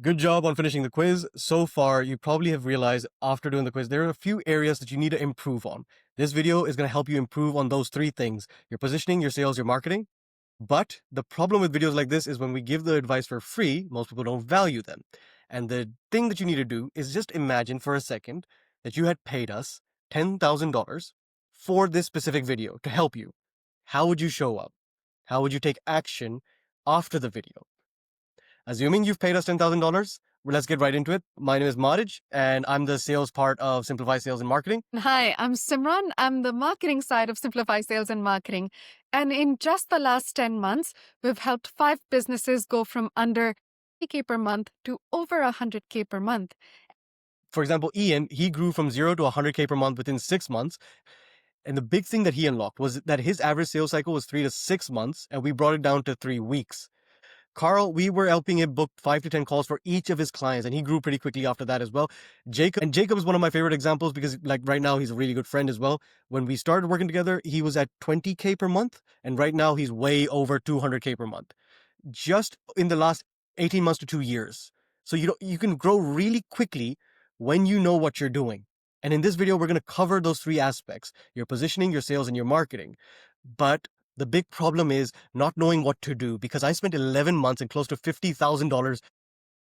Good job on finishing the quiz. So far, you probably have realized after doing the quiz, there are a few areas that you need to improve on. This video is going to help you improve on those three things: your positioning, your sales, your marketing. But the problem with videos like this is when we give the advice for free, most people don't value them. And the thing that you need to do is just imagine for a second that you had paid us $10,000 for this specific video to help you. How would you show up? How would you take action after the video? Assuming you've paid us $10,000, let's get right into it. My name is Marij, and I'm the sales part of Simplify Sales and Marketing. Hi, I'm Simran. I'm the marketing side of Simplify Sales and Marketing. And in just the last 10 months, we've helped 5 businesses go from under 50K per month to over 100K per month. For example, Ian, he grew from 0 to 100K per month within 6 months. And the big thing that he unlocked was that his average sales cycle was 3 to 6 months, and we brought it down to 3 weeks. Carl, we were helping him book 5 to 10 calls for each of his clients, and he grew pretty quickly after that as well. Jacob is one of my favorite examples because, like, right now he's a really good friend as well. When we started working together, he was at 20K per month, and right now he's way over 200K per month, just in the last 18 months to 2 years. So you can grow really quickly when you know what you're doing. And in this video, we're going to cover those 3 aspects: your positioning, your sales, and your marketing. But the big problem is not knowing what to do, because I spent 11 months and close to $50,000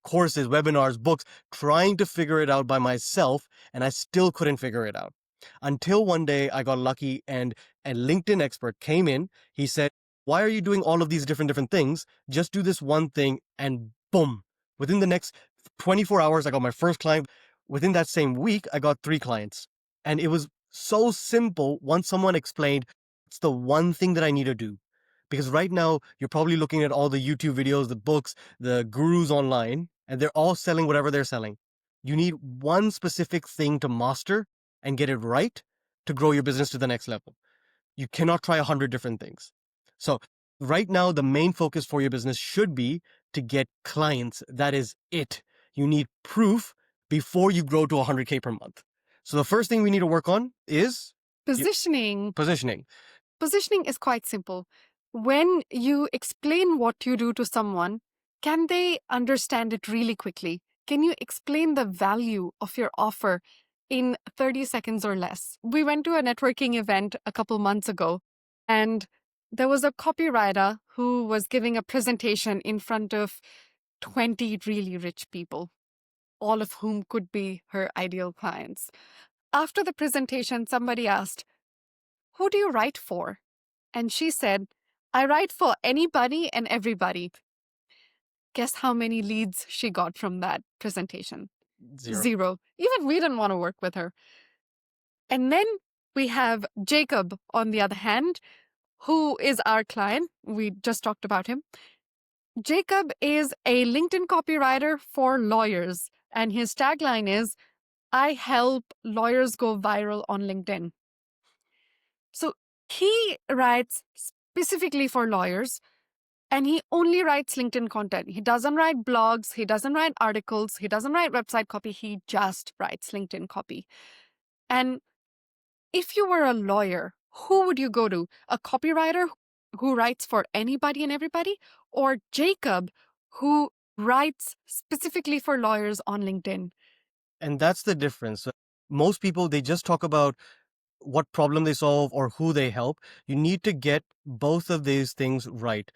courses, webinars, books, trying to figure it out by myself, and I still couldn't figure it out. Until one day I got lucky and a LinkedIn expert came in. He said, "Why are you doing all of these different things? Just do this one thing," and boom. Within the next 24 hours, I got my first client. Within that same week, I got 3 clients. And it was so simple once someone explained, it's the one thing that I need to do. Because right now, you're probably looking at all the YouTube videos, the books, the gurus online, and they're all selling whatever they're selling. You need one specific thing to master and get it right to grow your business to the next level. You cannot try 100 different things. So right now, the main focus for your business should be to get clients. That is it. You need proof before you grow to 100K per month. So the first thing we need to work on is Positioning. positioning. Positioning is quite simple. When you explain what you do to someone, can they understand it really quickly? Can you explain the value of your offer in 30 seconds or less? We went to a networking event a couple months ago, and there was a copywriter who was giving a presentation in front of 20 really rich people, all of whom could be her ideal clients. After the presentation, somebody asked, "Who do you write for?" And she said, "I write for anybody and everybody." Guess how many leads she got from that presentation? 0. 0. Even we didn't want to work with her. And then we have Jacob, on the other hand, who is our client. We just talked about him. Jacob is a LinkedIn copywriter for lawyers, and his tagline is, "I help lawyers go viral on LinkedIn." So he writes specifically for lawyers, and he only writes LinkedIn content. He doesn't write blogs, he doesn't write articles, he doesn't write website copy, he just writes LinkedIn copy. And if you were a lawyer, who would you go to? A copywriter who writes for anybody and everybody, or Jacob, who writes specifically for lawyers on LinkedIn? And that's the difference. Most people, they just talk about what problem they solve or who they help. You need to get both of these things right: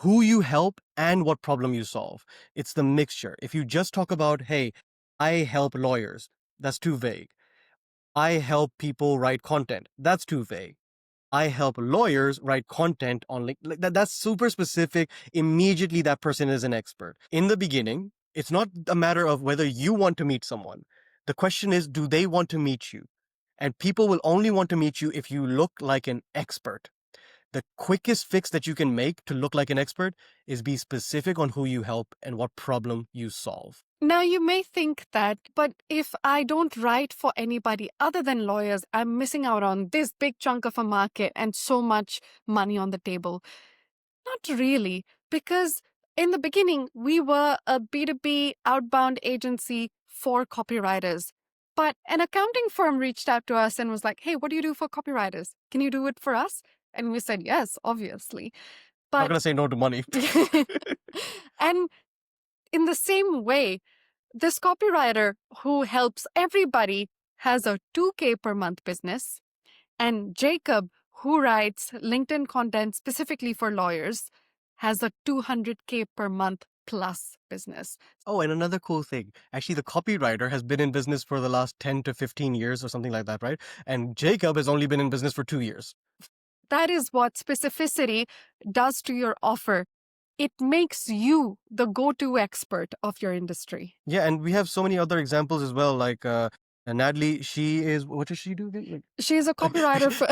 who you help and what problem you solve. It's the mixture. If you just talk about, hey, I help lawyers, that's too vague. I help people write content, that's too vague. I help lawyers write content on like that's super specific. Immediately that person is an expert. In the beginning, it's not a matter of whether you want to meet someone. The question is, do they want to meet you? And people will only want to meet you if you look like an expert. The quickest fix that you can make to look like an expert is be specific on who you help and what problem you solve. Now, you may think that, but if I don't write for anybody other than lawyers, I'm missing out on this big chunk of a market and so much money on the table. Not really, because in the beginning, we were a B2B outbound agency for copywriters. But an accounting firm reached out to us and was like, "Hey, what do you do for copywriters? Can you do it for us?" And we said, "Yes, obviously." I'm not But going to say no to money. and in the same way, this copywriter who helps everybody has a 2K per month business, and Jacob, who writes LinkedIn content specifically for lawyers, has a 200K per month plus business. Oh, and another cool thing. Actually, the copywriter has been in business for the last 10 to 15 years or something like that, right? And Jacob has only been in business for 2 years. That is what specificity does to your offer. It makes you the go-to expert of your industry. Yeah, and we have so many other examples as well. Like Natalie, she is, what does she do again? She's a copywriter for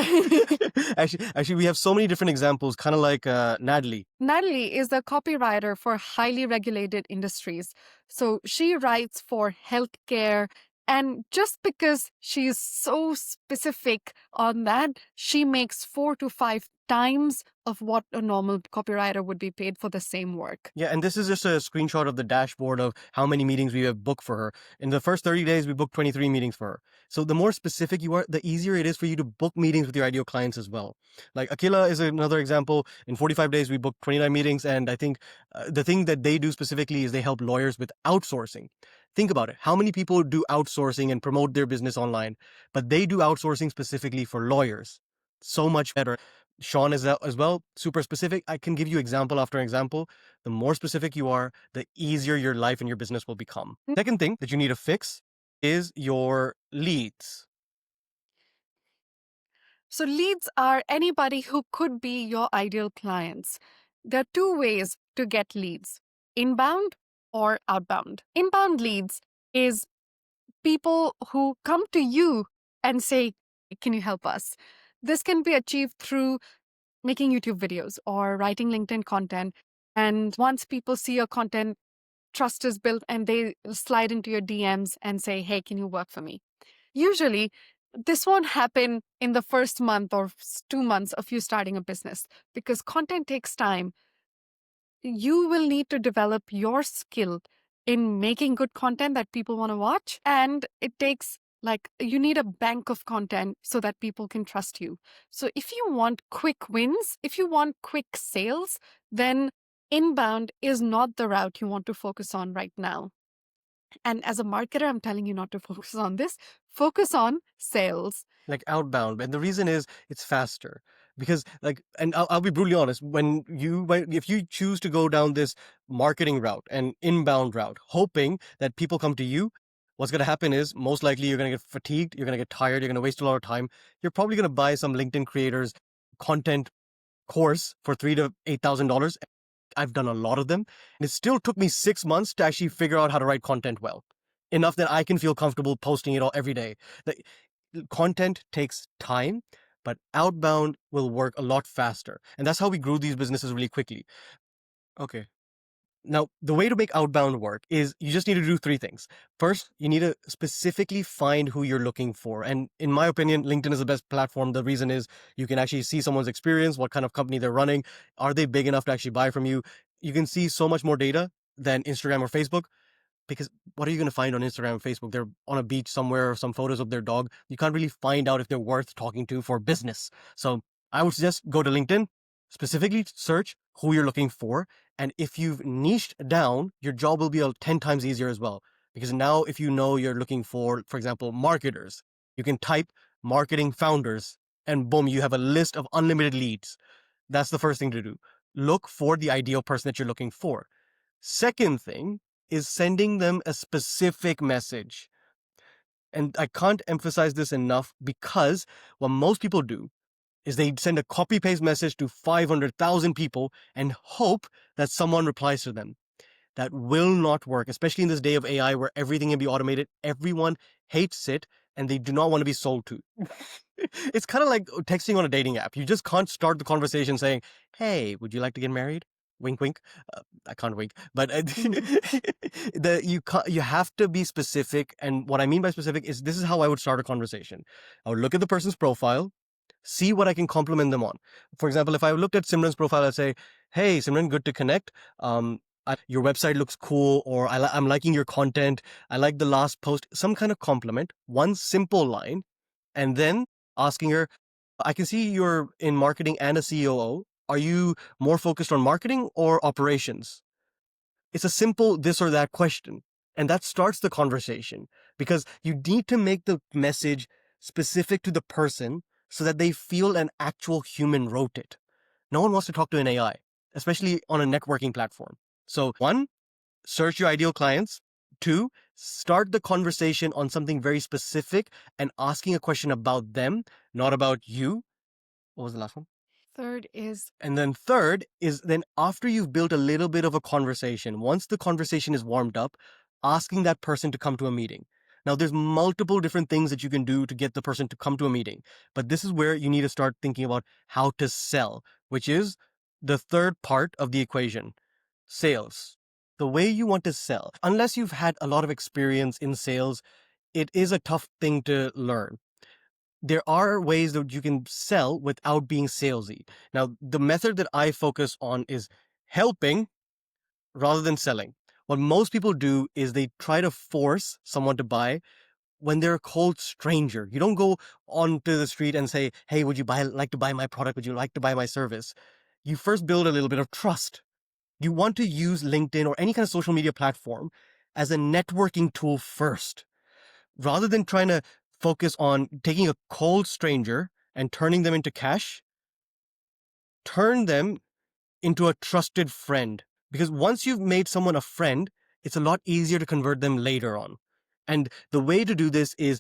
actually, we have so many different examples, kind of like Natalie. Natalie is a copywriter for highly regulated industries. So she writes for healthcare. And just because she's so specific on that, she makes 4 to 5 times of what a normal copywriter would be paid for the same work. Yeah, and this is just a screenshot of the dashboard of how many meetings we have booked for her. In the first 30 days, we booked 23 meetings for her. So the more specific you are, the easier it is for you to book meetings with your ideal clients as well. Like Akila is another example. In 45 days, we booked 29 meetings. And I think the thing that they do specifically is they help lawyers with outsourcing. Think about it. How many people do outsourcing and promote their business online? But they do outsourcing specifically for lawyers. So much better. Sean is as well, super specific. I can give you example after example. The more specific you are, the easier your life and your business will become. Second thing that you need to fix is your leads. So leads are anybody who could be your ideal clients. There are two ways to get leads: inbound or outbound. Inbound leads is people who come to you and say, can you help us? This can be achieved through making YouTube videos or writing LinkedIn content. And once people see your content, trust is built and they slide into your DMs and say, hey, can you work for me? Usually, this won't happen in the first month or 2 months of you starting a business because content takes time. You will need to develop your skill in making good content that people want to watch. And it takes you need a bank of content so that people can trust you. So if you want quick wins, if you want quick sales, then inbound is not the route you want to focus on right now. And as a marketer, I'm telling you not to focus on this. Focus on sales. Like outbound. And the reason is it's faster. Because and I'll be brutally honest, if you choose to go down this marketing route and inbound route, hoping that people come to you, what's going to happen is most likely you're going to get fatigued, you're going to get tired, you're going to waste a lot of time. You're probably going to buy some LinkedIn creators content course for $3,000 to $8,000. I've done a lot of them, and it still took me 6 months to actually figure out how to write content well, enough that I can feel comfortable posting it all every day. The content takes time, but outbound will work a lot faster. And that's how we grew these businesses really quickly. Okay. Now, the way to make outbound work is you just need to do 3 things. First, you need to specifically find who you're looking for. And in my opinion, LinkedIn is the best platform. The reason is you can actually see someone's experience, what kind of company they're running. Are they big enough to actually buy from you? You can see so much more data than Instagram or Facebook. Because what are you going to find on Instagram and Facebook? They're on a beach somewhere, or some photos of their dog. You can't really find out if they're worth talking to for business. So I would suggest go to LinkedIn, specifically search who you're looking for. And if you've niched down, your job will be 10 times easier as well. Because now if you know you're looking for example, marketers, you can type marketing founders and boom, you have a list of unlimited leads. That's the first thing to do. Look for the ideal person that you're looking for. Second thing is sending them a specific message. And I can't emphasize this enough because what most people do is they send a copy paste message to 500,000 people and hope that someone replies to them. That will not work, especially in this day of AI where everything can be automated. Everyone hates it and they do not want to be sold to. It's kind of like texting on a dating app. You just can't start the conversation saying, hey, would you like to get married? Wink, wink. I can't wink, but you have to be specific. And what I mean by specific is this is how I would start a conversation. I would look at the person's profile, see what I can compliment them on. For example, if I looked at Simran's profile, I'd say, hey, Simran, good to connect. Your website looks cool, or I'm liking your content. I like the last post, some kind of compliment, one simple line, and then asking her, I can see you're in marketing and a COO. Are you more focused on marketing or operations? It's a simple this or that question. And that starts the conversation because you need to make the message specific to the person so that they feel an actual human wrote it. No one wants to talk to an AI, especially on a networking platform. So, one, search your ideal clients. Two, start the conversation on something very specific and asking a question about them, not about you. What was the last one? Third is, And then third is then after you've built a little bit of a conversation, once the conversation is warmed up, asking that person to come to a meeting. Now, there's multiple different things that you can do to get the person to come to a meeting, but this is where you need to start thinking about how to sell, which is the third part of the equation, sales. The way you want to sell, unless you've had a lot of experience in sales, it is a tough thing to learn. There are ways that you can sell without being salesy. Now, the method that I focus on is helping rather than selling. What most people do is they try to force someone to buy when they're a cold stranger. You don't go onto the street and say, "Hey, would you like to buy my product? Would you like to buy my service?" You first build a little bit of trust. You want to use LinkedIn or any kind of social media platform as a networking tool first, rather than trying to focus on taking a cold stranger and turning them into cash. Turn them into a trusted friend. Because once you've made someone a friend, it's a lot easier to convert them later on. And the way to do this is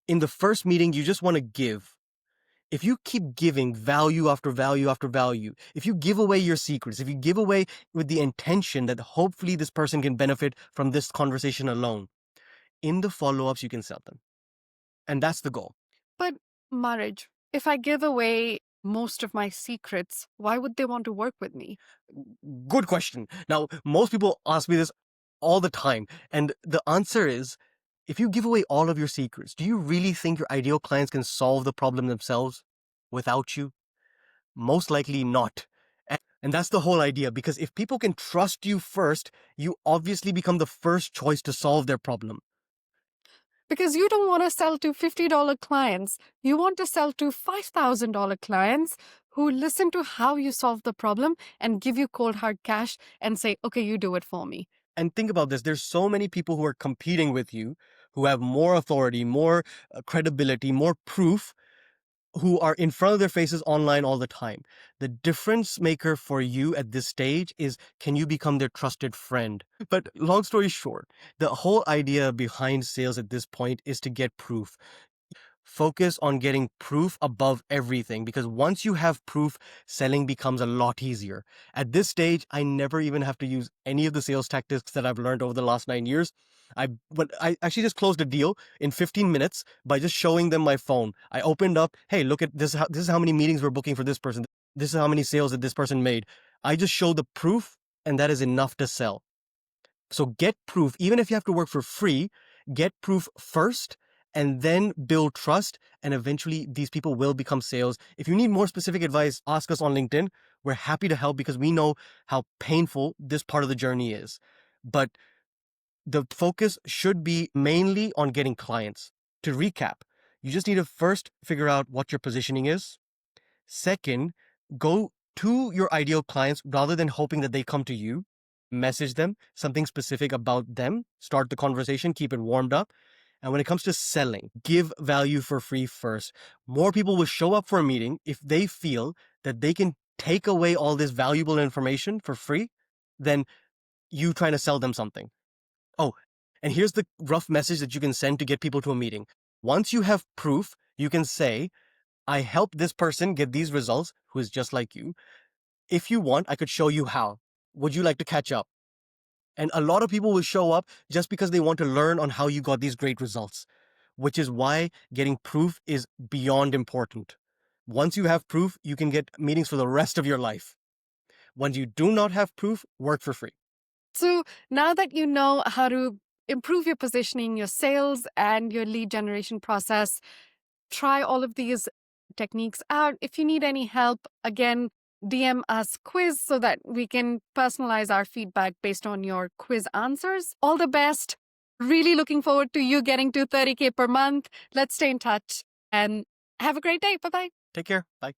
in the first meeting, you just want to give. If you keep giving value after value after value, if you give away your secrets, if you give away with the intention that hopefully this person can benefit from this conversation alone, in the follow-ups, you can sell them. And that's the goal. but Maraj, if I give away most of my secrets, why would they want to work with me? Good question. Now, most people ask me this all the time, and the answer is if you give away all of your secrets, do you really think your ideal clients can solve the problem themselves without you? Most likely not. And that's the whole idea, because if people can trust you first, you obviously become the first choice to solve their problem. Because you don't want to sell to $50 clients. You want to sell to $5,000 clients who listen to how you solve the problem and give you cold hard cash and say, okay, you do it for me. And think about this, there's so many people who are competing with you, who have more authority, more credibility, more proof, who are in front of their faces online all the time. The difference maker for you at this stage is, can you become their trusted friend? But long story short, the whole idea behind sales at this point is to get proof. Focus on getting proof above everything, because once you have proof, selling becomes a lot easier. At this stage, I never even have to use any of the sales tactics that I've learned over the last 9 years. But I actually just closed a deal in 15 minutes by just showing them my phone. I opened up, hey, look at this. This is how many meetings we're booking for this person. This is how many sales that this person made. I just show the proof, and that is enough to sell. So get proof, even if you have to work for free, get proof first and then build trust. And eventually these people will become sales. If you need more specific advice, ask us on LinkedIn. We're happy to help because we know how painful this part of the journey is. But the focus should be mainly on getting clients. To recap, you just need to first figure out what your positioning is. Second, go to your ideal clients rather than hoping that they come to you. Message them something specific about them, start the conversation, keep it warmed up. And when it comes to selling, give value for free first. More people will show up for a meeting if they feel that they can take away all this valuable information for free than you trying to sell them something. Oh, and here's the rough message that you can send to get people to a meeting. Once you have proof, you can say, I helped this person get these results who is just like you. If you want, I could show you how. Would you like to catch up? And a lot of people will show up just because they want to learn on how you got these great results, which is why getting proof is beyond important. Once you have proof, you can get meetings for the rest of your life. Once you do not have proof, work for free. So now that you know how to improve your positioning, your sales, and your lead generation process, try all of these techniques out. If you need any help, again, DM us quiz so that we can personalize our feedback based on your quiz answers. All the best. Really looking forward to you getting to 30K per month. Let's stay in touch and have a great day. Bye-bye. Take care. Bye.